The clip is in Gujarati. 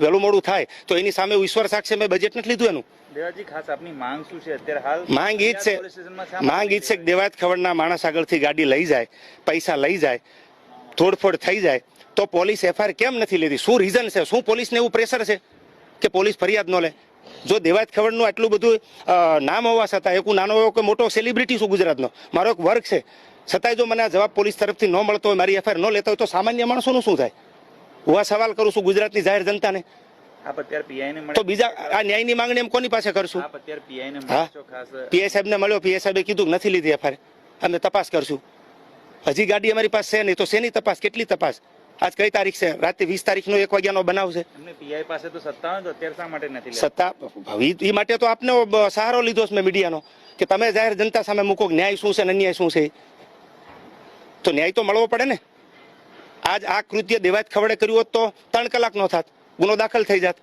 વહેલું મોડું થાય તો એની સામે ઈશ્વર સાક્ષી મેં બજેટ નથી લીધું એનું. દેવાજી ખાસ આપની માંગ શું છે અત્યારે હાલ? માંગ ઈ જ છે કે દેવાયત ખવડના માણસ આગળથી ગાડી લઈ જાય, પૈસા લઈ જાય, તોડફોડ થઈ જાય તો પોલીસ એફઆઈઆર કેમ નથી લેતી? શું રીઝન છે? શું પોલીસને એવું પ્રેશર છે કે પોલીસ ફરિયાદ ન લે? જો દેવાયત ખવડનું આટલું બધું નામ હોવા છતાં એક નાનો એવો કે મોટો સેલિબ્રિટી છું ગુજરાતનો, મારો એક વર્ગ છે, છતાંય જો મને આ જવાબ પોલીસ તરફથી ન મળતો હોય, મારી એફઆઈઆર ન લેતા હોય તો સામાન્ય માણસોનું શું થાય? હું આ સવાલ કરું છું ગુજરાતની જાહેર જનતાને. તો બીજા આ ન્યાયની માંગણી એમ કોની પાસે કરશું? હા, પીઆઈ સાહેબને મળ્યો, પીઆઈ સાહેબે કીધું કે નથી લીધી એફઆઈઆર, અમે તપાસ કરશું. હજી ગાડી અમારી પાસે છે નહીં તો શેની તપાસ? કેટલી તપાસ? આજ કઈ તારીખ છે? રાતે 20 તારીખનો 1 વાગ્યાનો બનાવ છે. પીઆઈ પાસે તો સત્તા હોય તો અત્યારે શા માટે નથી? સત્તા એ માટે તો આપને સહારો લીધો છે મેં મીડિયાનો કે તમે જાહેર જનતા સામે મૂકો ન્યાય શું છે ને અન્યાય શું છે. તો ન્યાય તો મળવો પડે ને. આજ આ કૃત્ય દેવાયત ખવડે કર્યું હોત તો 3 કલાક નો થાત, ગુનો દાખલ થઈ જાત.